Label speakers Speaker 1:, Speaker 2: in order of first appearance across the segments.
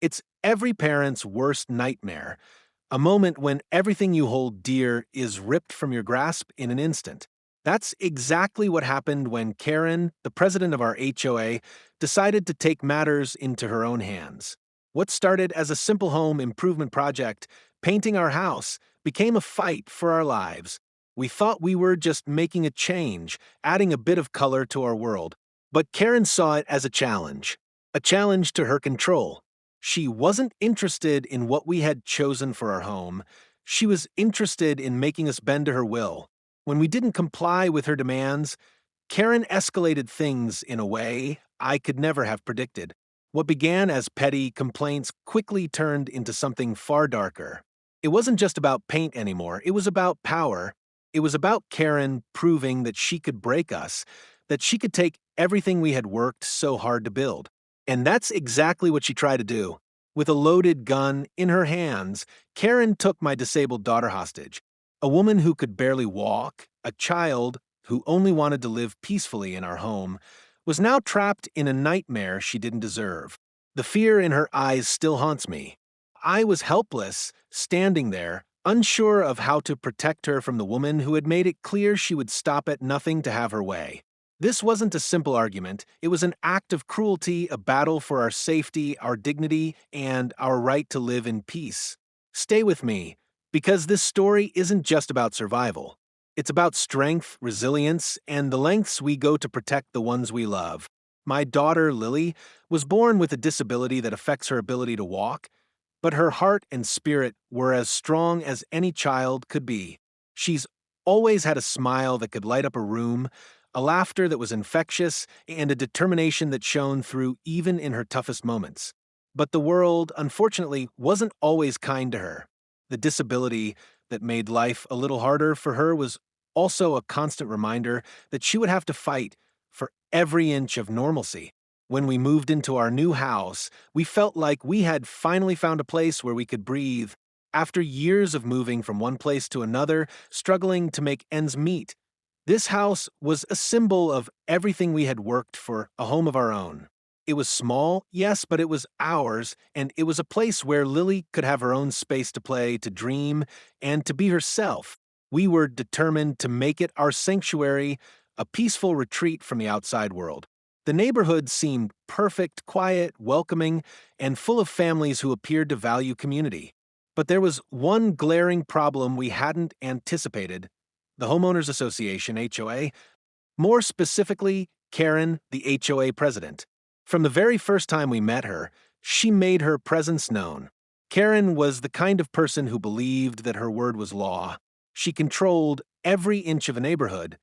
Speaker 1: It's every parent's worst nightmare, a moment when everything you hold dear is ripped from your grasp in an instant. That's exactly what happened when Karen, the president of our HOA, decided to take matters into her own hands. What started as a simple home improvement project, painting our house, became a fight for our lives. We thought we were just making a change, adding a bit of color to our world. But Karen saw it as a challenge to her control. She wasn't interested in what we had chosen for our home. She was interested in making us bend to her will. When we didn't comply with her demands, Karen escalated things in a way I could never have predicted. What began as petty complaints quickly turned into something far darker. It wasn't just about paint anymore, it was about power. It was about Karen proving that she could break us, that she could take everything we had worked so hard to build. And that's exactly what she tried to do. With a loaded gun in her hands, Karen took my disabled daughter hostage. A woman who could barely walk, a child who only wanted to live peacefully in our home, was now trapped in a nightmare she didn't deserve. The fear in her eyes still haunts me. I was helpless, standing there, unsure of how to protect her from the woman who had made it clear she would stop at nothing to have her way. This wasn't a simple argument, it was an act of cruelty, a battle for our safety, our dignity, and our right to live in peace. Stay with me, because this story isn't just about survival. It's about strength, resilience, and the lengths we go to protect the ones we love. My daughter, Lily, was born with a disability that affects her ability to walk, but her heart and spirit were as strong as any child could be. She's always had a smile that could light up a room, a laughter that was infectious, and a determination that shone through even in her toughest moments. But the world, unfortunately, wasn't always kind to her. The disability that made life a little harder for her was also a constant reminder that she would have to fight for every inch of normalcy. When we moved into our new house, we felt like we had finally found a place where we could breathe. After years of moving from one place to another, struggling to make ends meet, this house was a symbol of everything we had worked for, a home of our own. It was small, yes, but it was ours, and it was a place where Lily could have her own space to play, to dream, and to be herself. We were determined to make it our sanctuary, a peaceful retreat from the outside world. The neighborhood seemed perfect, quiet, welcoming, and full of families who appeared to value community. But there was one glaring problem we hadn't anticipated: the Homeowners Association, HOA, more specifically, Karen, the HOA president. From the very first time we met her, she made her presence known. Karen was the kind of person who believed that her word was law. She controlled every inch of a neighborhood,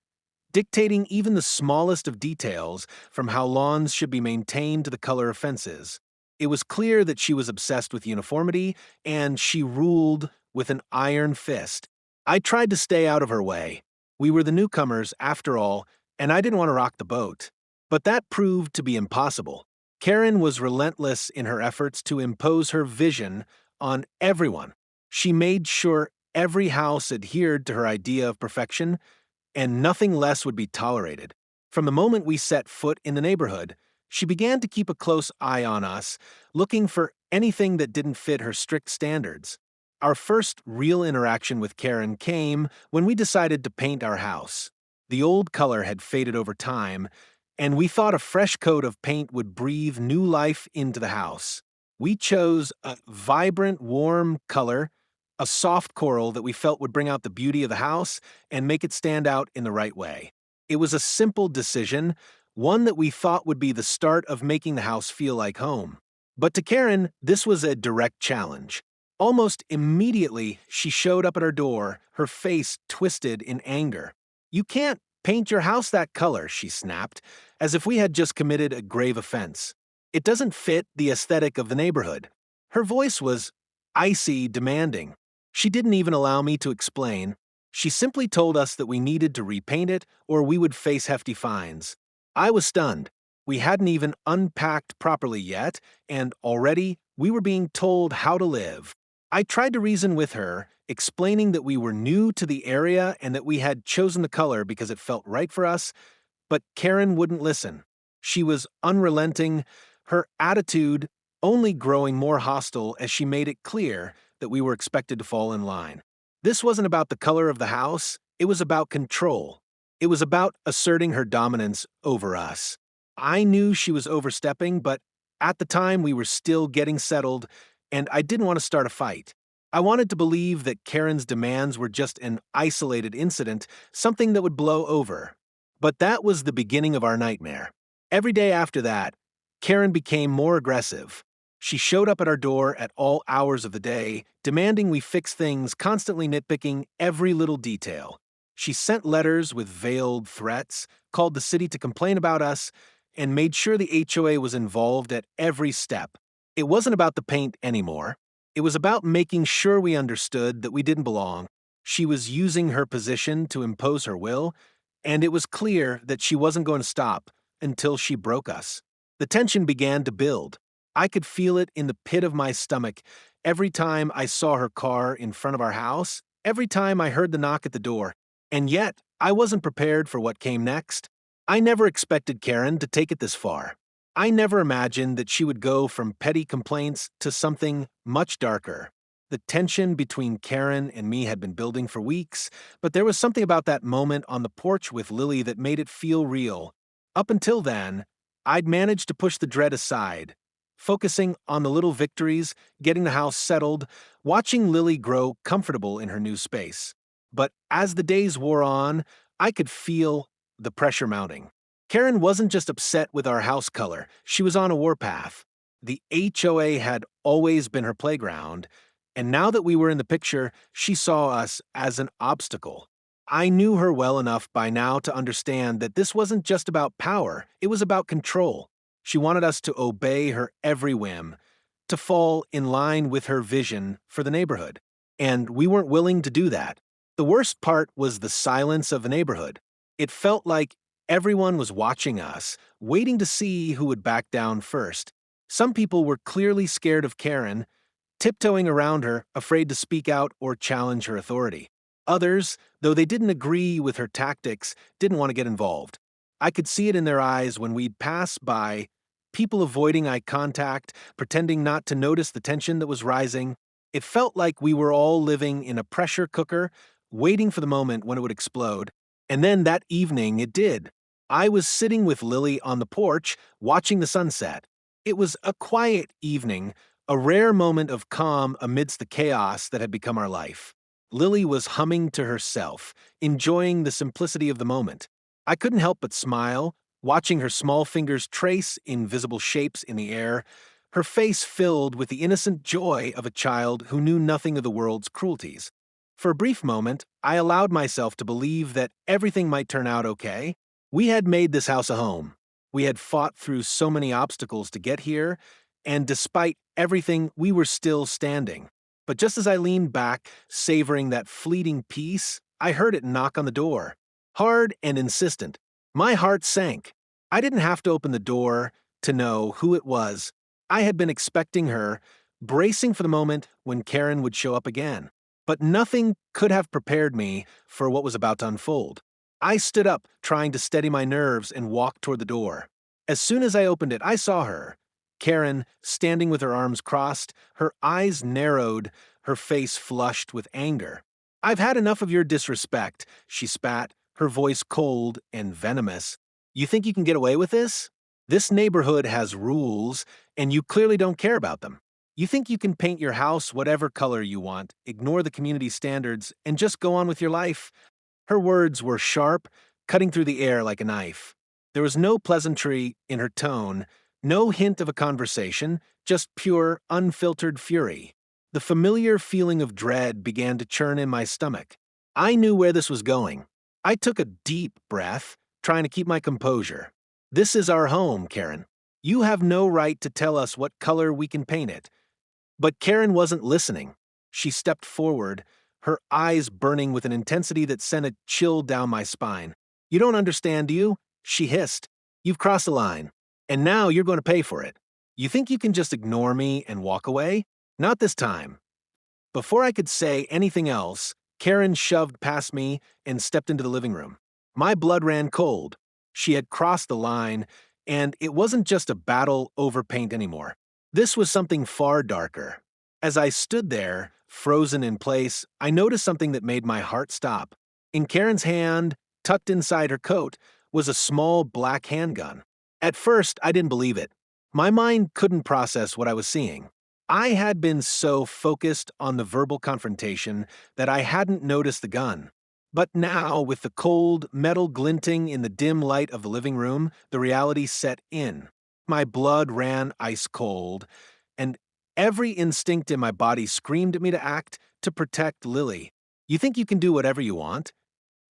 Speaker 1: dictating even the smallest of details, from how lawns should be maintained to the color of fences. It was clear that she was obsessed with uniformity, and she ruled with an iron fist. I tried to stay out of her way. We were the newcomers, after all, and I didn't want to rock the boat. But that proved to be impossible. Karen was relentless in her efforts to impose her vision on everyone. She made sure every house adhered to her idea of perfection, and nothing less would be tolerated. From the moment we set foot in the neighborhood, she began to keep a close eye on us, looking for anything that didn't fit her strict standards. Our first real interaction with Karen came when we decided to paint our house. The old color had faded over time, and we thought a fresh coat of paint would breathe new life into the house. We chose a vibrant, warm color, a soft coral that we felt would bring out the beauty of the house and make it stand out in the right way. It was a simple decision, one that we thought would be the start of making the house feel like home. But to Karen, this was a direct challenge. Almost immediately, she showed up at our door, her face twisted in anger. "You can't paint your house that color," she snapped, as if we had just committed a grave offense. "It doesn't fit the aesthetic of the neighborhood." Her voice was icy, demanding. She didn't even allow me to explain. She simply told us that we needed to repaint it or we would face hefty fines. I was stunned. We hadn't even unpacked properly yet, and already we were being told how to live. I tried to reason with her, explaining that we were new to the area and that we had chosen the color because it felt right for us, but Karen wouldn't listen. She was unrelenting, her attitude only growing more hostile as she made it clear that we were expected to fall in line. This wasn't about the color of the house, it was about control. It was about asserting her dominance over us. I knew she was overstepping, but at the time we were still getting settled, and I didn't want to start a fight. I wanted to believe that Karen's demands were just an isolated incident, something that would blow over. But that was the beginning of our nightmare. Every day after that, Karen became more aggressive. She showed up at our door at all hours of the day, demanding we fix things, constantly nitpicking every little detail. She sent letters with veiled threats, called the city to complain about us, and made sure the HOA was involved at every step. It wasn't about the paint anymore. It was about making sure we understood that we didn't belong. She was using her position to impose her will, and it was clear that she wasn't going to stop until she broke us. The tension began to build. I could feel it in the pit of my stomach every time I saw her car in front of our house, every time I heard the knock at the door. And yet, I wasn't prepared for what came next. I never expected Karen to take it this far. I never imagined that she would go from petty complaints to something much darker. The tension between Karen and me had been building for weeks, but there was something about that moment on the porch with Lily that made it feel real. Up until then, I'd managed to push the dread aside, focusing on the little victories, getting the house settled, watching Lily grow comfortable in her new space. But as the days wore on, I could feel the pressure mounting. Karen wasn't just upset with our house color, she was on a warpath. The HOA had always been her playground, and now that we were in the picture, she saw us as an obstacle. I knew her well enough by now to understand that this wasn't just about power, it was about control. She wanted us to obey her every whim, to fall in line with her vision for the neighborhood. And we weren't willing to do that. The worst part was the silence of the neighborhood. It felt like everyone was watching us, waiting to see who would back down first. Some people were clearly scared of Karen, tiptoeing around her, afraid to speak out or challenge her authority. Others, though they didn't agree with her tactics, didn't want to get involved. I could see it in their eyes when we'd pass by, people avoiding eye contact, pretending not to notice the tension that was rising. It felt like we were all living in a pressure cooker, waiting for the moment when it would explode. And then that evening it did. I was sitting with Lily on the porch, watching the sunset. It was a quiet evening, a rare moment of calm amidst the chaos that had become our life. Lily was humming to herself, enjoying the simplicity of the moment. I couldn't help but smile, watching her small fingers trace invisible shapes in the air, her face filled with the innocent joy of a child who knew nothing of the world's cruelties. For a brief moment, I allowed myself to believe that everything might turn out okay. We had made this house a home. We had fought through so many obstacles to get here, and despite everything, we were still standing. But just as I leaned back, savoring that fleeting peace, I heard it knock on the door. Hard and insistent. My heart sank. I didn't have to open the door to know who it was. I had been expecting her, bracing for the moment when Karen would show up again. But nothing could have prepared me for what was about to unfold. I stood up, trying to steady my nerves and walk toward the door. As soon as I opened it, I saw her. Karen, standing with her arms crossed, her eyes narrowed, her face flushed with anger. "I've had enough of your disrespect," she spat, her voice cold and venomous. "You think you can get away with this? This neighborhood has rules, and you clearly don't care about them. You think you can paint your house whatever color you want, ignore the community standards, and just go on with your life?" Her words were sharp, cutting through the air like a knife. There was no pleasantry in her tone, no hint of a conversation, just pure, unfiltered fury. The familiar feeling of dread began to churn in my stomach. I knew where this was going. I took a deep breath, trying to keep my composure. "This is our home, Karen. You have no right to tell us what color we can paint it." But Karen wasn't listening. She stepped forward, her eyes burning with an intensity that sent a chill down my spine. "You don't understand, do you?" she hissed. "You've crossed the line, and now you're going to pay for it. You think you can just ignore me and walk away? Not this time." Before I could say anything else, Karen shoved past me and stepped into the living room. My blood ran cold. She had crossed the line, and it wasn't just a battle over paint anymore. This was something far darker. As I stood there, frozen in place, I noticed something that made my heart stop. In Karen's hand, tucked inside her coat, was a small black handgun. At first, I didn't believe it. My mind couldn't process what I was seeing. I had been so focused on the verbal confrontation that I hadn't noticed the gun. But now, with the cold, metal glinting in the dim light of the living room, the reality set in. My blood ran ice cold, and every instinct in my body screamed at me to act, to protect Lily. "You think you can do whatever you want?"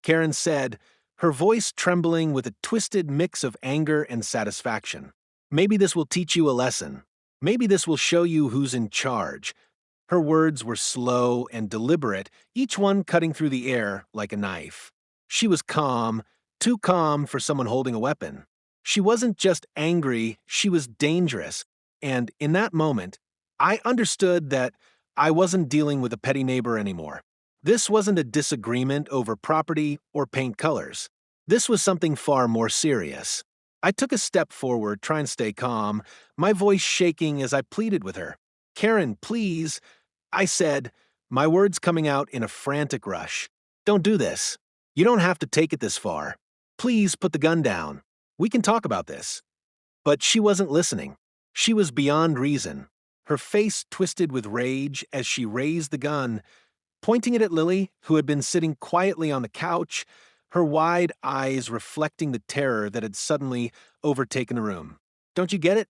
Speaker 1: Karen said, her voice trembling with a twisted mix of anger and satisfaction. "Maybe this will teach you a lesson. Maybe this will show you who's in charge." Her words were slow and deliberate, each one cutting through the air like a knife. She was calm, too calm for someone holding a weapon. She wasn't just angry, she was dangerous. And in that moment, I understood that I wasn't dealing with a petty neighbor anymore. This wasn't a disagreement over property or paint colors. This was something far more serious. I took a step forward, trying to stay calm, my voice shaking as I pleaded with her. "Karen, please," I said, my words coming out in a frantic rush. "Don't do this. You don't have to take it this far. Please put the gun down. We can talk about this." But she wasn't listening. She was beyond reason. Her face twisted with rage as she raised the gun, pointing it at Lily, who had been sitting quietly on the couch, her wide eyes reflecting the terror that had suddenly overtaken the room. "Don't you get it?"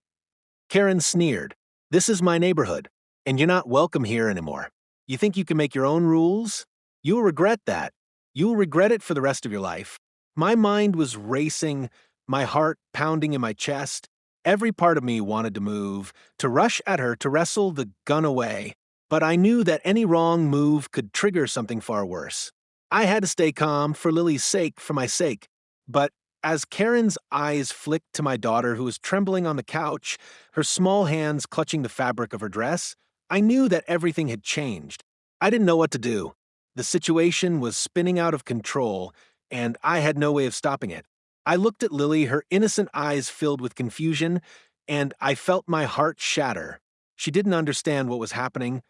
Speaker 1: Karen sneered. "This is my neighborhood, and you're not welcome here anymore. You think you can make your own rules? You'll regret that. You'll regret it for the rest of your life." My mind was racing, my heart pounding in my chest. Every part of me wanted to move, to rush at her, to wrestle the gun away. But I knew that any wrong move could trigger something far worse. I had to stay calm for Lily's sake, for my sake. But as Karen's eyes flicked to my daughter, who was trembling on the couch, her small hands clutching the fabric of her dress, I knew that everything had changed. I didn't know what to do. The situation was spinning out of control, and I had no way of stopping it. I looked at Lily, her innocent eyes filled with confusion, and I felt my heart shatter. She didn't understand what was happening,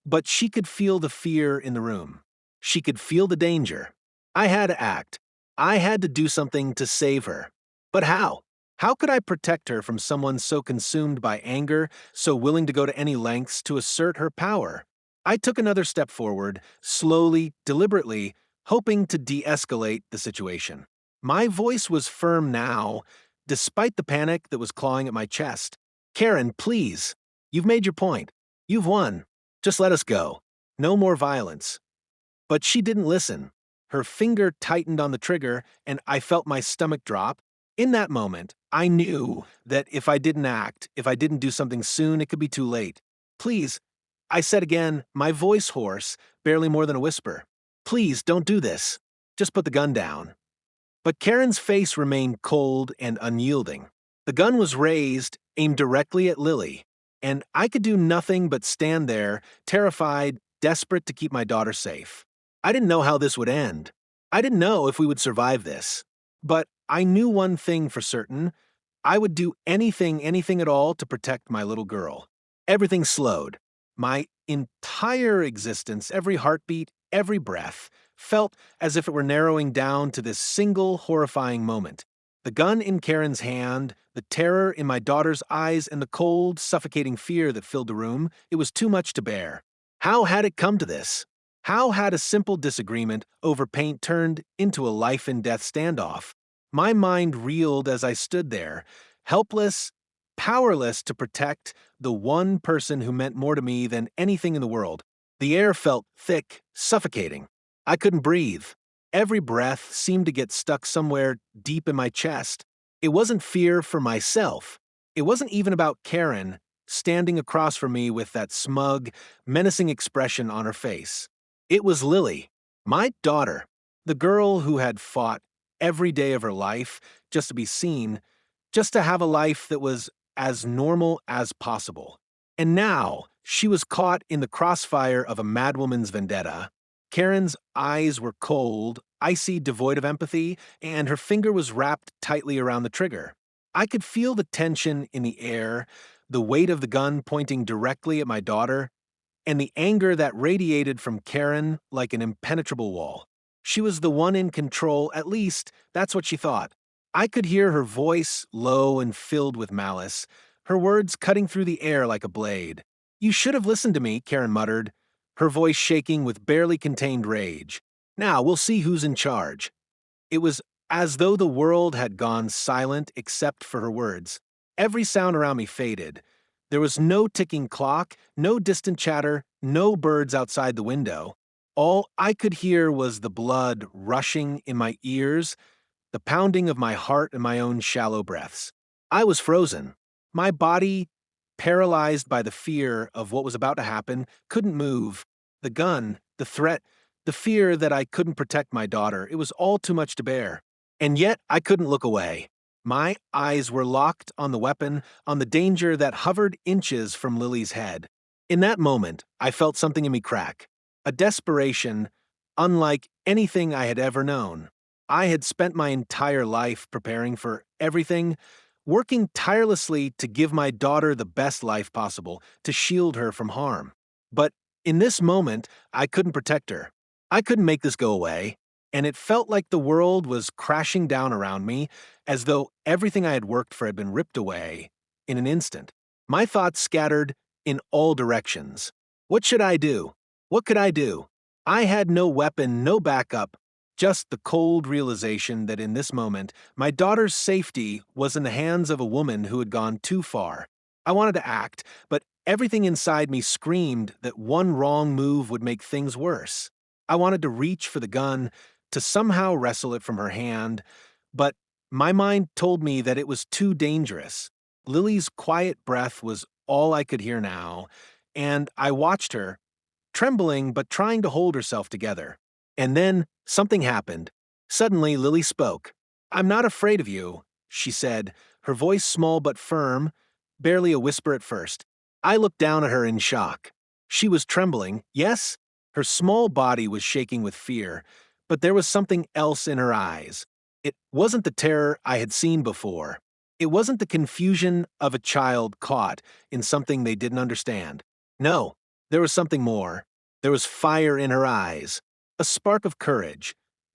Speaker 1: but she could feel the fear in the room. She could feel the danger. I had to act. I had to do something to save her. But how? How could I protect her from someone so consumed by anger, so willing to go to any lengths to assert her power? I took another step forward, slowly, deliberately, hoping to de-escalate the situation. My voice was firm now, despite the panic that was clawing at my chest. "Karen, please. You've made your point. You've won. Just let us go. No more violence." But she didn't listen. Her finger tightened on the trigger, and I felt my stomach drop. In that moment, I knew that if I didn't act, if I didn't do something soon, it could be too late. "Please," I said again, my voice hoarse, barely more than a whisper. "Please, don't do this. Just put the gun down." But Karen's face remained cold and unyielding. The gun was raised, aimed directly at Lily, and I could do nothing but stand there, terrified, desperate to keep my daughter safe. I didn't know how this would end. I didn't know if we would survive this. But I knew one thing for certain. I would do anything at all to protect my little girl. Everything slowed. My entire existence, every heartbeat, every breath, felt as if it were narrowing down to this single horrifying moment. The gun in Karen's hand, the terror in my daughter's eyes, and the cold, suffocating fear that filled the room, it was too much to bear. How had it come to this? How had a simple disagreement over paint turned into a life-and-death standoff? My mind reeled as I stood there, helpless, powerless to protect the one person who meant more to me than anything in the world. The air felt thick, suffocating. I couldn't breathe. Every breath seemed to get stuck somewhere deep in my chest. It wasn't fear for myself. It wasn't even about Karen, standing across from me with that smug, menacing expression on her face. It was Lily, my daughter, the girl who had fought every day of her life just to be seen, just to have a life that was as normal as possible. And now she was caught in the crossfire of a madwoman's vendetta. Karen's eyes were cold, icy, devoid of empathy, and her finger was wrapped tightly around the trigger. I could feel the tension in the air, the weight of the gun pointing directly at my daughter, and the anger that radiated from Karen like an impenetrable wall. She was the one in control, at least that's what she thought. I could hear her voice, low and filled with malice, her words cutting through the air like a blade. "You should have listened to me," Karen muttered, her voice shaking with barely contained rage. "Now we'll see who's in charge." It was as though the world had gone silent except for her words. Every sound around me faded. There was no ticking clock, no distant chatter, no birds outside the window. All I could hear was the blood rushing in my ears, the pounding of my heart and my own shallow breaths. I was frozen. My body, paralyzed by the fear of what was about to happen, couldn't move. The gun, the threat, the fear that I couldn't protect my daughter, it was all too much to bear. And yet I couldn't look away. My eyes were locked on the weapon, on the danger that hovered inches from Lily's head. In that moment, I felt something in me crack. A desperation unlike anything I had ever known. I had spent my entire life preparing for everything, working tirelessly to give my daughter the best life possible, to shield her from harm. But in this moment, I couldn't protect her. I couldn't make this go away, and it felt like the world was crashing down around me, as though everything I had worked for had been ripped away in an instant. My thoughts scattered in all directions. What should I do? What could I do? I had no weapon, no backup, just the cold realization that in this moment, my daughter's safety was in the hands of a woman who had gone too far. I wanted to act, but everything inside me screamed that one wrong move would make things worse. I wanted to reach for the gun, to somehow wrestle it from her hand, but my mind told me that it was too dangerous. Lily's quiet breath was all I could hear now, and I watched her, trembling but trying to hold herself together. And then something happened. Suddenly, Lily spoke. "I'm not afraid of you," she said, her voice small but firm, barely a whisper at first. I looked down at her in shock. She was trembling, yes? Her small body was shaking with fear, but there was something else in her eyes. It wasn't the terror I had seen before. It wasn't the confusion of a child caught in something they didn't understand. No, there was something more. There was fire in her eyes, a spark of courage,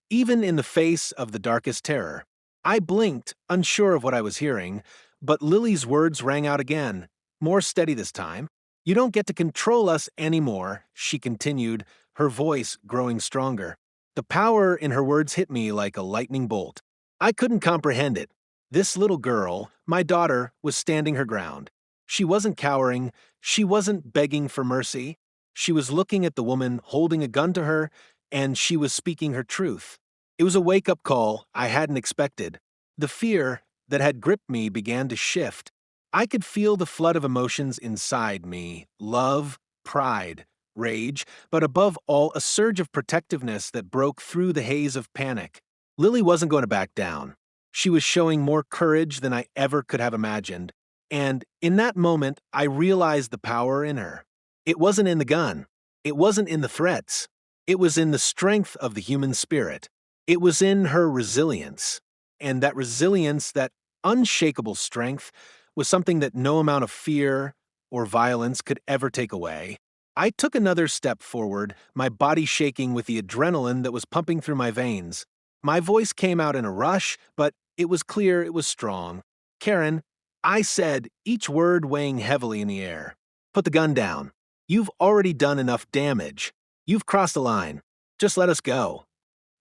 Speaker 1: even in the face of the darkest terror. I blinked, unsure of what I was hearing, but Lily's words rang out again, more steady this time. "You don't get to control us anymore," she continued, her voice growing stronger. The power in her words hit me like a lightning bolt. I couldn't comprehend it. This little girl, my daughter, was standing her ground. She wasn't cowering. She wasn't begging for mercy. She was looking at the woman holding a gun to her, and she was speaking her truth. It was a wake-up call I hadn't expected. The fear that had gripped me began to shift. I could feel the flood of emotions inside me: love, pride, rage, but above all, a surge of protectiveness that broke through the haze of panic. Lily wasn't going to back down. She was showing more courage than I ever could have imagined. And in that moment, I realized the power in her. It wasn't in the gun. It wasn't in the threats. It was in the strength of the human spirit. It was in her resilience. And that resilience, that unshakable strength, was something that no amount of fear or violence could ever take away. I took another step forward, my body shaking with the adrenaline that was pumping through my veins. My voice came out in a rush, but it was clear, it was strong. "Karen," I said, each word weighing heavily in the air. "Put the gun down. You've already done enough damage. You've crossed the line. Just let us go."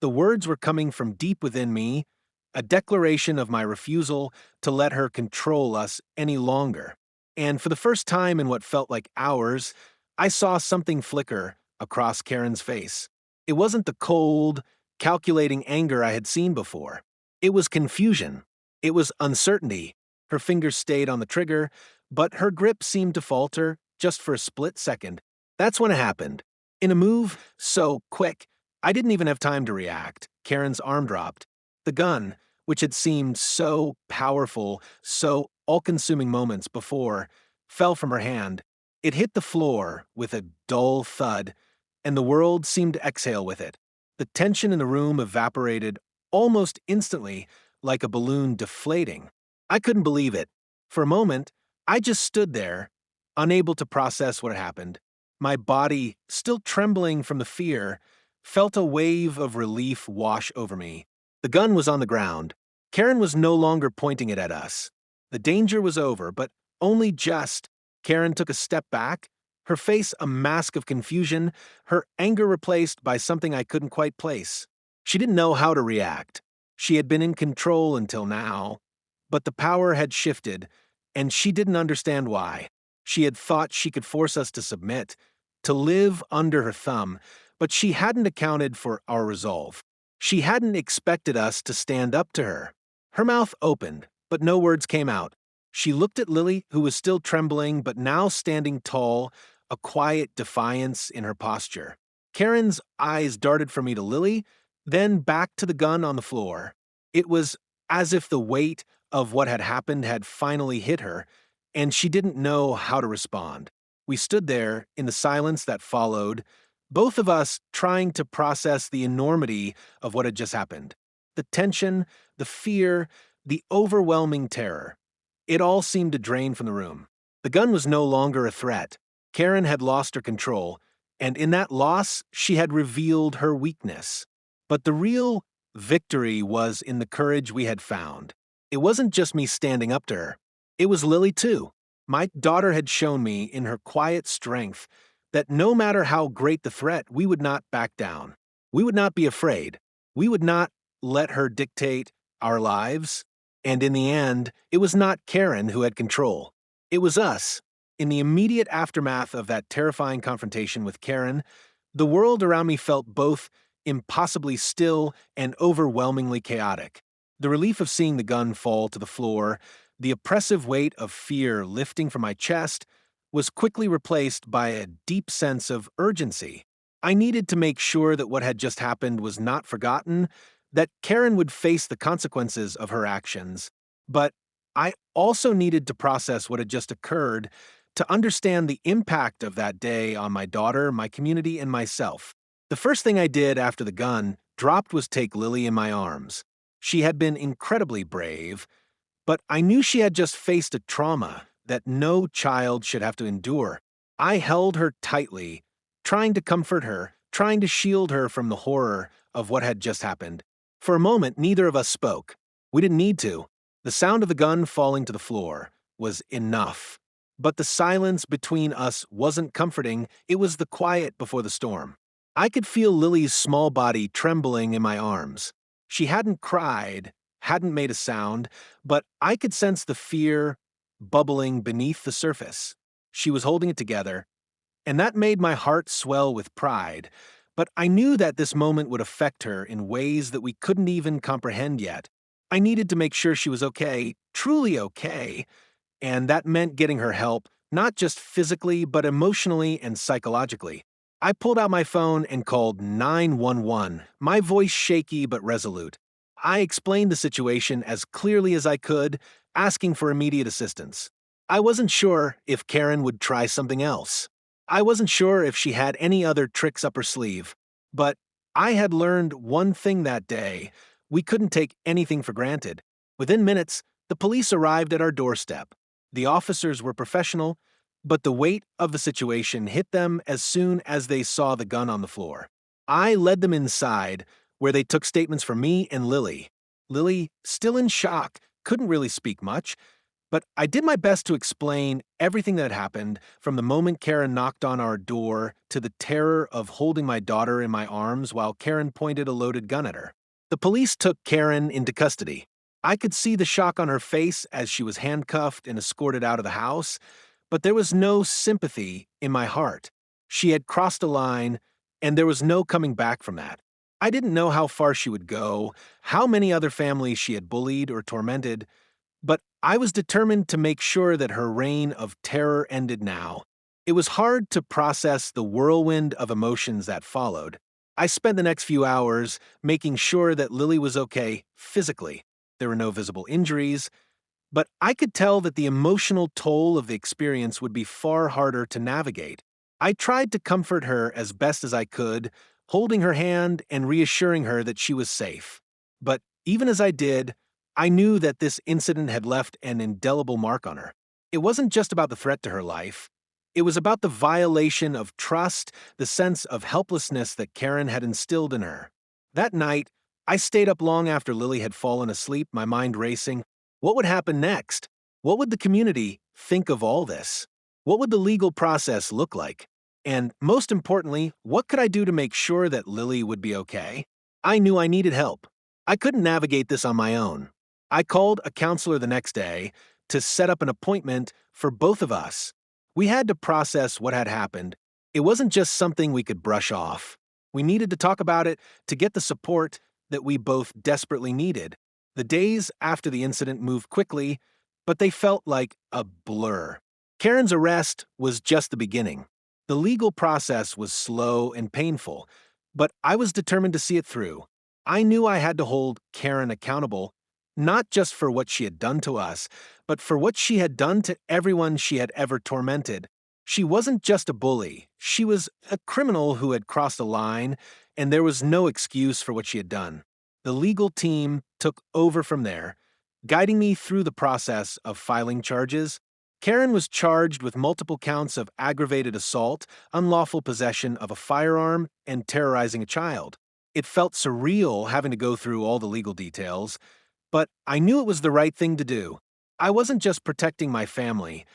Speaker 1: The words were coming from deep within me, a declaration of my refusal to let her control us any longer. And for the first time in what felt like hours, I saw something flicker across Karen's face. It wasn't the cold, calculating anger I had seen before. It was confusion. It was uncertainty. Her fingers stayed on the trigger, but her grip seemed to falter just for a split second. That's when it happened. In a move so quick, I didn't even have time to react. Karen's arm dropped. The gun, which had seemed so powerful, so all-consuming moments before, fell from her hand. It hit the floor with a dull thud, and the world seemed to exhale with it. The tension in the room evaporated almost instantly, like a balloon deflating. I couldn't believe it. For a moment, I just stood there, unable to process what had happened. My body, still trembling from the fear, felt a wave of relief wash over me. The gun was on the ground. Karen was no longer pointing it at us. The danger was over, but only just. Karen took a step back, her face a mask of confusion, her anger replaced by something I couldn't quite place. She didn't know how to react. She had been in control until now, but the power had shifted, and she didn't understand why. She had thought she could force us to submit, to live under her thumb, but she hadn't accounted for our resolve. She hadn't expected us to stand up to her. Her mouth opened, but no words came out. She looked at Lily, who was still trembling but now standing tall, a quiet defiance in her posture. Karen's eyes darted from me to Lily, then back to the gun on the floor. It was as if the weight of what had happened had finally hit her, and she didn't know how to respond. We stood there in the silence that followed, both of us trying to process the enormity of what had just happened. The tension, the fear, the overwhelming terror. It all seemed to drain from the room. The gun was no longer a threat. Karen had lost her control, and in that loss, she had revealed her weakness. But the real victory was in the courage we had found. It wasn't just me standing up to her. It was Lily, too. My daughter had shown me in her quiet strength that no matter how great the threat, we would not back down. We would not be afraid. We would not let her dictate our lives. And in the end, it was not Karen who had control. It was us. In the immediate aftermath of that terrifying confrontation with Karen, the world around me felt both impossibly still and overwhelmingly chaotic. The relief of seeing the gun fall to the floor, the oppressive weight of fear lifting from my chest, was quickly replaced by a deep sense of urgency. I needed to make sure that what had just happened was not forgotten, that Karen would face the consequences of her actions. But I also needed to process what had just occurred, to understand the impact of that day on my daughter, my community, and myself. The first thing I did after the gun dropped was take Lily in my arms. She had been incredibly brave, but I knew she had just faced a trauma that no child should have to endure. I held her tightly, trying to comfort her, trying to shield her from the horror of what had just happened. For a moment, neither of us spoke. We didn't need to. The sound of the gun falling to the floor was enough. But the silence between us wasn't comforting, it was the quiet before the storm. I could feel Lily's small body trembling in my arms. She hadn't cried, hadn't made a sound, but I could sense the fear bubbling beneath the surface. She was holding it together, and that made my heart swell with pride, but I knew that this moment would affect her in ways that we couldn't even comprehend yet. I needed to make sure she was okay, truly okay, and that meant getting her help, not just physically, but emotionally and psychologically. I pulled out my phone and called 911, my voice shaky but resolute. I explained the situation as clearly as I could, asking for immediate assistance. I wasn't sure if Karen would try something else. I wasn't sure if she had any other tricks up her sleeve. But I had learned one thing that day: we couldn't take anything for granted. Within minutes, the police arrived at our doorstep. The officers were professional, but the weight of the situation hit them as soon as they saw the gun on the floor. I led them inside, where they took statements from me and Lily. Lily, still in shock, couldn't really speak much, but I did my best to explain everything that happened, from the moment Karen knocked on our door to the terror of holding my daughter in my arms while Karen pointed a loaded gun at her. The police took Karen into custody. I could see the shock on her face as she was handcuffed and escorted out of the house, but there was no sympathy in my heart. She had crossed a line, and there was no coming back from that. I didn't know how far she would go, how many other families she had bullied or tormented, but I was determined to make sure that her reign of terror ended now. It was hard to process the whirlwind of emotions that followed. I spent the next few hours making sure that Lily was okay physically. There were no visible injuries, but I could tell that the emotional toll of the experience would be far harder to navigate. I tried to comfort her as best as I could, holding her hand and reassuring her that she was safe. But even as I did, I knew that this incident had left an indelible mark on her. It wasn't just about the threat to her life. It was about the violation of trust, the sense of helplessness that Karen had instilled in her. That night, I stayed up long after Lily had fallen asleep, my mind racing. What would happen next? What would the community think of all this? What would the legal process look like? And most importantly, what could I do to make sure that Lily would be okay? I knew I needed help. I couldn't navigate this on my own. I called a counselor the next day to set up an appointment for both of us. We had to process what had happened. It wasn't just something we could brush off. We needed to talk about it to get the support that we both desperately needed. The days after the incident moved quickly, but they felt like a blur. Karen's arrest was just the beginning. The legal process was slow and painful, but I was determined to see it through. I knew I had to hold Karen accountable, not just for what she had done to us, but for what she had done to everyone she had ever tormented. She wasn't just a bully, she was a criminal who had crossed a line, and there was no excuse for what she had done. The legal team took over from there, guiding me through the process of filing charges. Karen was charged with multiple counts of aggravated assault, unlawful possession of a firearm, and terrorizing a child. It felt surreal having to go through all the legal details, but I knew it was the right thing to do. I wasn't just protecting my family,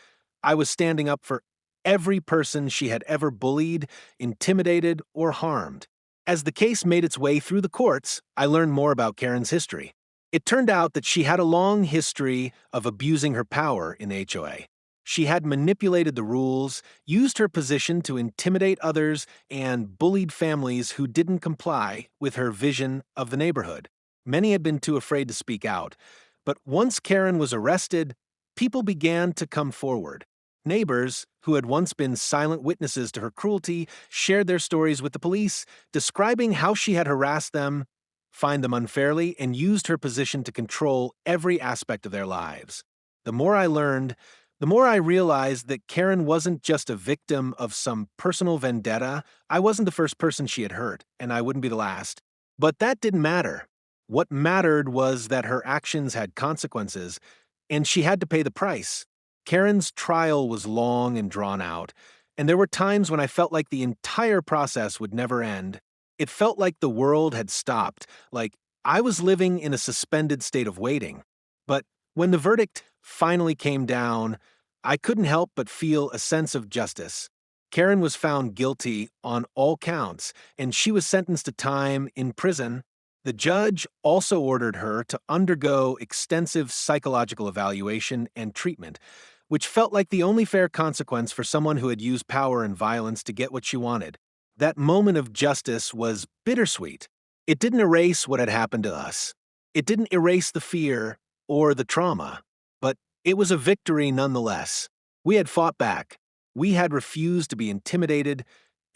Speaker 1: I was standing up for every person she had ever bullied, intimidated, or harmed. As the case made its way through the courts, I learned more about Karen's history. It turned out that she had a long history of abusing her power in the HOA. She had manipulated the rules, used her position to intimidate others, and bullied families who didn't comply with her vision of the neighborhood. Many had been too afraid to speak out, but once Karen was arrested, people began to come forward. Neighbors, who had once been silent witnesses to her cruelty, shared their stories with the police, describing how she had harassed them, fined them unfairly, and used her position to control every aspect of their lives. The more I learned, the more I realized that Karen wasn't just a victim of some personal vendetta. I wasn't the first person she had hurt, and I wouldn't be the last. But that didn't matter. What mattered was that her actions had consequences, and she had to pay the price. Karen's trial was long and drawn out, and there were times when I felt like the entire process would never end. It felt like the world had stopped, like I was living in a suspended state of waiting. But when the verdict finally came down, I couldn't help but feel a sense of justice. Karen was found guilty on all counts, and she was sentenced to time in prison. The judge also ordered her to undergo extensive psychological evaluation and treatment, which felt like the only fair consequence for someone who had used power and violence to get what she wanted. That moment of justice was bittersweet. It didn't erase what had happened to us. It didn't erase the fear or the trauma, but it was a victory nonetheless. We had fought back. We had refused to be intimidated,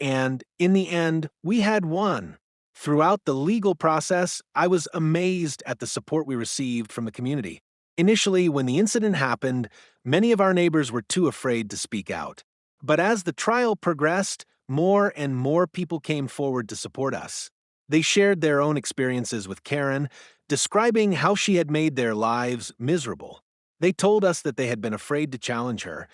Speaker 1: and in the end, we had won. Throughout the legal process, I was amazed at the support we received from the community. Initially, when the incident happened, many of our neighbors were too afraid to speak out. But as the trial progressed, more and more people came forward to support us. They shared their own experiences with Karen, describing how she had made their lives miserable. They told us that they had been afraid to challenge her,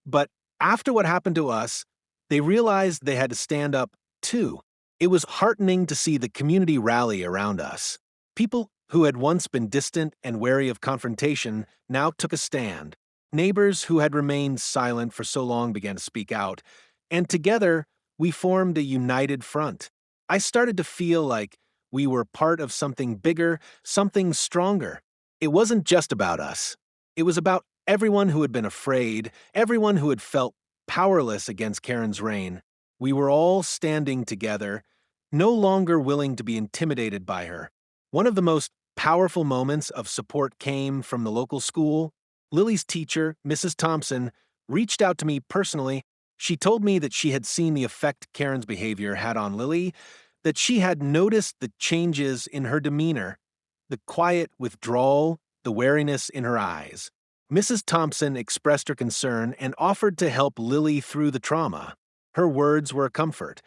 Speaker 1: but after what happened to us, they realized they had to stand up too. It was heartening to see the community rally around us. People who had once been distant and wary of confrontation now took a stand. Neighbors who had remained silent for so long began to speak out, and together we formed a united front. I started to feel like we were part of something bigger, something stronger. It wasn't just about us. It was about everyone who had been afraid, everyone who had felt powerless against Karen's reign. We were all standing together, no longer willing to be intimidated by her. One of the most powerful moments of support came from the local school. Lily's teacher, Mrs. Thompson, reached out to me personally. She told me that she had seen the effect Karen's behavior had on Lily, that she had noticed the changes in her demeanor, the quiet withdrawal, the wariness in her eyes. Mrs. Thompson expressed her concern and offered to help Lily through the trauma. Her words were a comfort,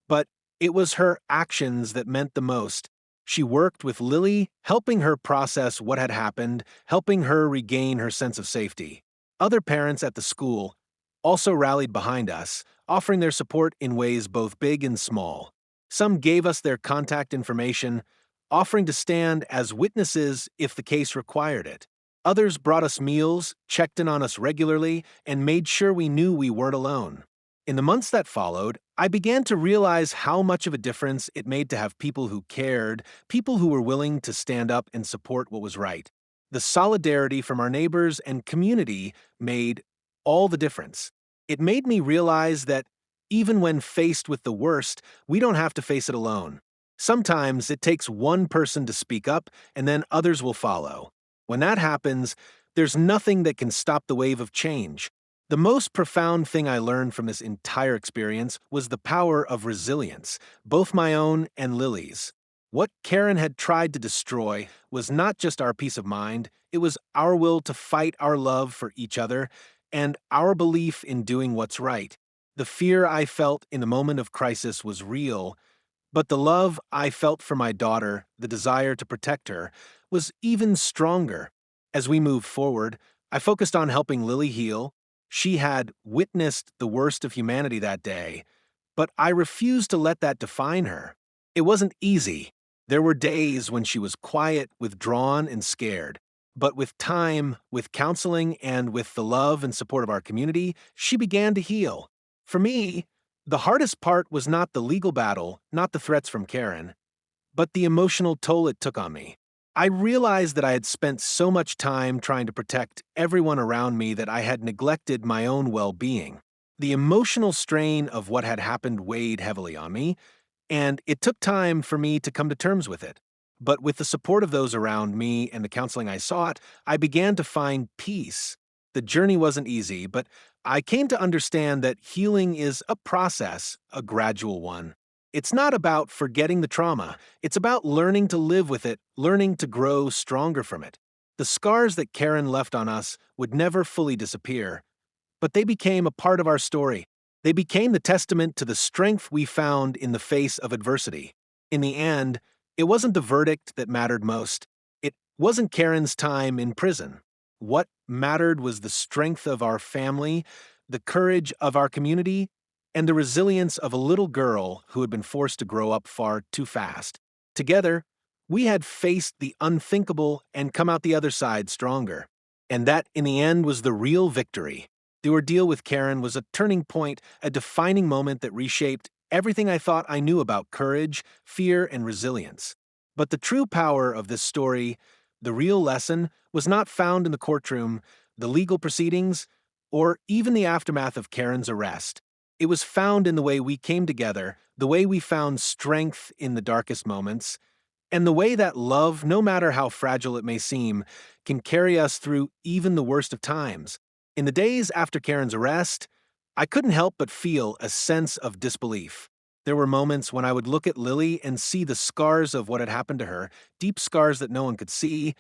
Speaker 1: but it was her actions that meant the most. She worked with Lily, helping her process what had happened, helping her regain her sense of safety. Other parents at the school also rallied behind us, offering their support in ways both big and small. Some gave us their contact information, offering to stand as witnesses if the case required it. Others brought us meals, checked in on us regularly, and made sure we knew we weren't alone. In the months that followed, I began to realize how much of a difference it made to have people who cared, people who were willing to stand up and support what was right. The solidarity from our neighbors and community made all the difference. It made me realize that even when faced with the worst, we don't have to face it alone. Sometimes it takes one person to speak up, and then others will follow. When that happens, there's nothing that can stop the wave of change. The most profound thing I learned from this entire experience was the power of resilience, both my own and Lily's. What Karen had tried to destroy was not just our peace of mind, it was our will to fight our love for each other and our belief in doing what's right. The fear I felt in the moment of crisis was real, but the love I felt for my daughter, the desire to protect her, was even stronger. As we moved forward, I focused on helping Lily heal. She had witnessed the worst of humanity that day, but I refused to let that define her. It wasn't easy. There were days when she was quiet, withdrawn, and scared. But with time, with counseling, and with the love and support of our community, she began to heal. For me, the hardest part was not the legal battle, not the threats from Karen, but the emotional toll it took on me. I realized that I had spent so much time trying to protect everyone around me that I had neglected my own well-being. The emotional strain of what had happened weighed heavily on me, and it took time for me to come to terms with it. But with the support of those around me and the counseling I sought, I began to find peace. The journey wasn't easy, but I came to understand that healing is a process, a gradual one. It's not about forgetting the trauma, it's about learning to live with it, learning to grow stronger from it. The scars that Karen left on us would never fully disappear, but they became a part of our story. They became the testament to the strength we found in the face of adversity. In the end, it wasn't the verdict that mattered most. It wasn't Karen's time in prison. What mattered was the strength of our family, the courage of our community, and the resilience of a little girl who had been forced to grow up far too fast. Together, we had faced the unthinkable and come out the other side stronger. And that, in the end, was the real victory. The ordeal with Karen was a turning point, a defining moment that reshaped everything I thought I knew about courage, fear, and resilience. But the true power of this story, the real lesson, was not found in the courtroom, the legal proceedings, or even the aftermath of Karen's arrest. It was found in the way we came together, the way we found strength in the darkest moments, and the way that love, no matter how fragile it may seem, can carry us through even the worst of times. In the days after Karen's arrest, I couldn't help but feel a sense of disbelief. There were moments when I would look at Lily and see the scars of what had happened to her, deep scars that no one could see,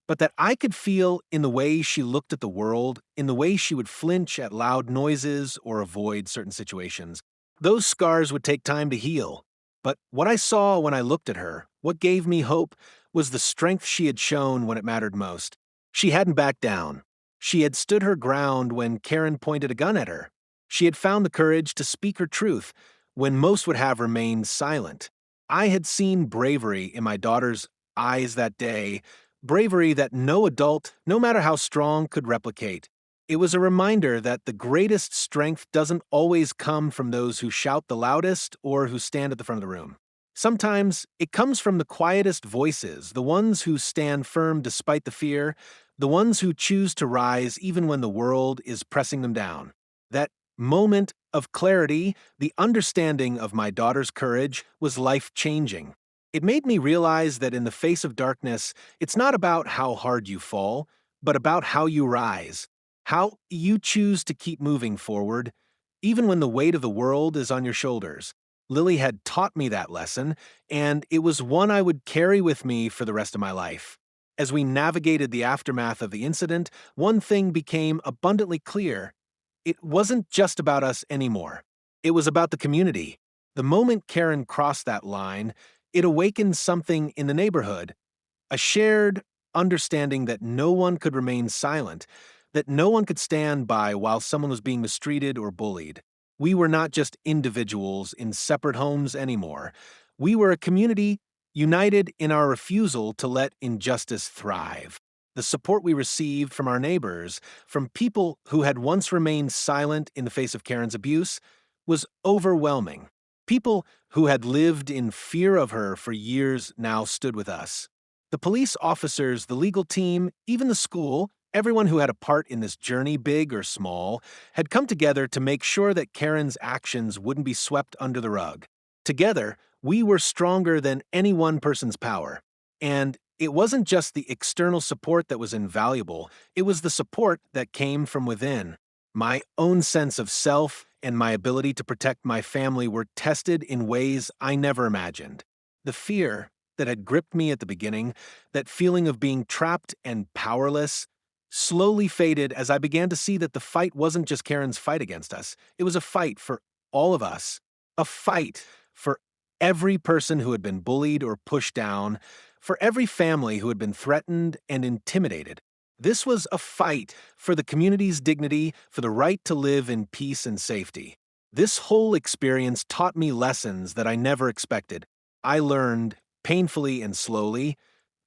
Speaker 1: but that I could feel in the way she looked at the world, in the way she would flinch at loud noises or avoid certain situations. Those scars would take time to heal. But what I saw when I looked at her, what gave me hope, was the strength she had shown when it mattered most. She hadn't backed down. She had stood her ground when Karen pointed a gun at her. She had found the courage to speak her truth when most would have remained silent. I had seen bravery in my daughter's eyes that day, bravery that no adult, no matter how strong, could replicate. It was a reminder that the greatest strength doesn't always come from those who shout the loudest or who stand at the front of the room. Sometimes it comes from the quietest voices, the ones who stand firm despite the fear, the ones who choose to rise even when the world is pressing them down. That moment of clarity, the understanding of my daughter's courage, was life-changing. It made me realize that in the face of darkness, it's not about how hard you fall, but about how you rise, how you choose to keep moving forward, even when the weight of the world is on your shoulders. Lily had taught me that lesson, and it was one I would carry with me for the rest of my life. As we navigated the aftermath of the incident, one thing became abundantly clear. It wasn't just about us anymore. It was about the community. The moment Karen crossed that line, it awakened something in the neighborhood, a shared understanding that no one could remain silent, that no one could stand by while someone was being mistreated or bullied. We were not just individuals in separate homes anymore. We were a community united in our refusal to let injustice thrive. The support we received from our neighbors, from people who had once remained silent in the face of Karen's abuse, was overwhelming. People who had lived in fear of her for years now stood with us. The police officers, the legal team, even the school, everyone who had a part in this journey, big or small, had come together to make sure that Karen's actions wouldn't be swept under the rug. Together, we were stronger than any one person's power. And it wasn't just the external support that was invaluable, it was the support that came from within. My own sense of self and my ability to protect my family were tested in ways I never imagined. The fear that had gripped me at the beginning, that feeling of being trapped and powerless, slowly faded as I began to see that the fight wasn't just Karen's fight against us. It was a fight for all of us. A fight for every person who had been bullied or pushed down, for every family who had been threatened and intimidated. This was a fight for the community's dignity, for the right to live in peace and safety. This whole experience taught me lessons that I never expected. I learned, painfully and slowly,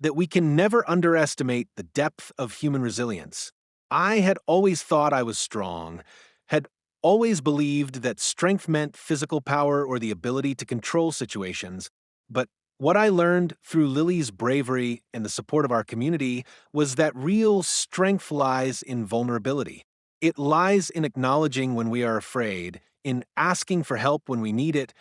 Speaker 1: that we can never underestimate the depth of human resilience. I had always thought I was strong, had always believed that strength meant physical power or the ability to control situations, but what I learned through Lily's bravery and the support of our community was that real strength lies in vulnerability. It lies in acknowledging when we are afraid, in asking for help when we need it,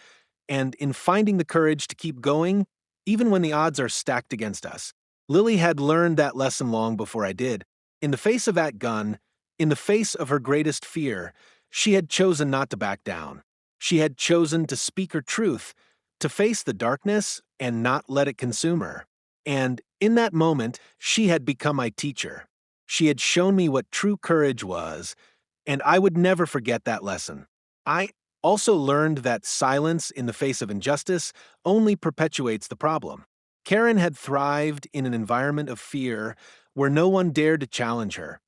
Speaker 1: and in finding the courage to keep going even when the odds are stacked against us. Lily had learned that lesson long before I did. In the face of that gun, in the face of her greatest fear, she had chosen not to back down. She had chosen to speak her truth, to face the darkness and not let it consume her. And in that moment, she had become my teacher. She had shown me what true courage was, and I would never forget that lesson. I also learned that silence in the face of injustice only perpetuates the problem. Karen had thrived in an environment of fear where no one dared to challenge her,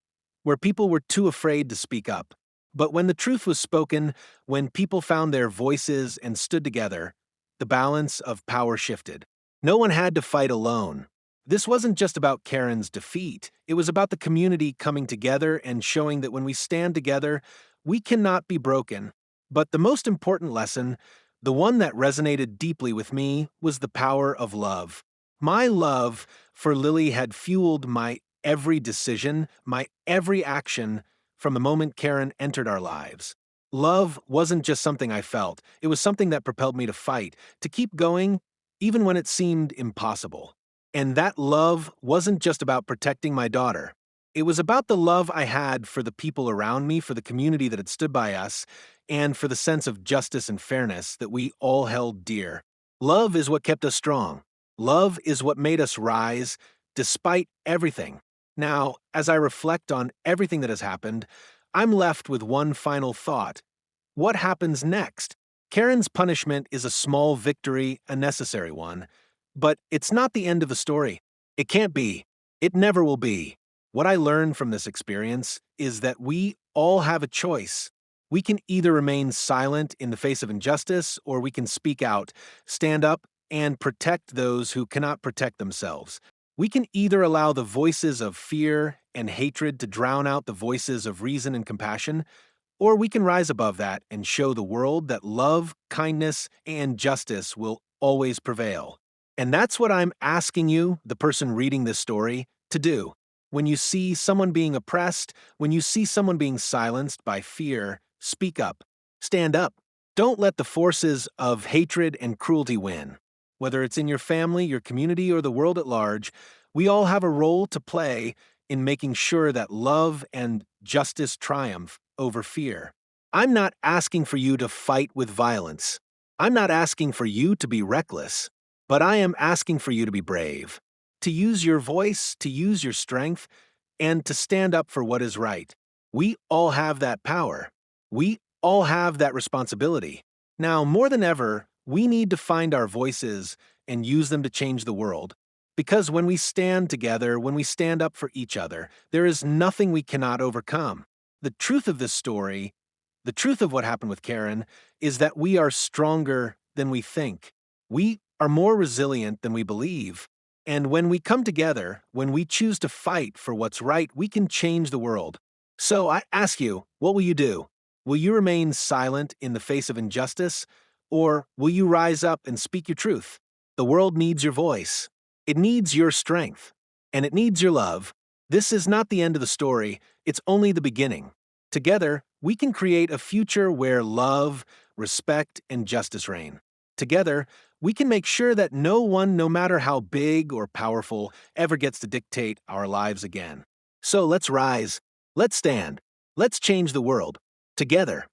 Speaker 1: where people were too afraid to speak up. But when the truth was spoken, when people found their voices and stood together, the balance of power shifted. No one had to fight alone. This wasn't just about Karen's defeat. It was about the community coming together and showing that when we stand together, we cannot be broken. But the most important lesson, the one that resonated deeply with me, was the power of love. My love for Lily had fueled my every decision, my every action from the moment Karen entered our lives. Love wasn't just something I felt, it was something that propelled me to fight, to keep going, even when it seemed impossible. And that love wasn't just about protecting my daughter. It was about the love I had for the people around me, for the community that had stood by us, and for the sense of justice and fairness that we all held dear. Love is what kept us strong. Love is what made us rise, despite everything. Now, as I reflect on everything that has happened, I'm left with one final thought. What happens next? Karen's punishment is a small victory, a necessary one. But it's not the end of the story. It can't be. It never will be. What I learned from this experience is that we all have a choice. We can either remain silent in the face of injustice, or we can speak out, stand up, and protect those who cannot protect themselves. We can either allow the voices of fear and hatred to drown out the voices of reason and compassion, or we can rise above that and show the world that love, kindness, and justice will always prevail. And that's what I'm asking you, the person reading this story, to do. When you see someone being oppressed, when you see someone being silenced by fear, speak up. Stand up. Don't let the forces of hatred and cruelty win. Whether it's in your family, your community, or the world at large, we all have a role to play in making sure that love and justice triumph over fear. I'm not asking for you to fight with violence. I'm not asking for you to be reckless. But I am asking for you to be brave, to use your voice, to use your strength, and to stand up for what is right. We all have that power. We all have that responsibility. Now, more than ever, we need to find our voices and use them to change the world. Because when we stand together, when we stand up for each other, there is nothing we cannot overcome. The truth of this story, the truth of what happened with Karen, is that we are stronger than we think. We are more resilient than we believe. And when we come together, when we choose to fight for what's right, we can change the world. So I ask you, what will you do? Will you remain silent in the face of injustice? Or will you rise up and speak your truth? The world needs your voice. It needs your strength. And it needs your love. This is not the end of the story, it's only the beginning. Together, we can create a future where love, respect, and justice reign. Together, we can make sure that no one, no matter how big or powerful, ever gets to dictate our lives again. So let's rise, let's stand, let's change the world, together.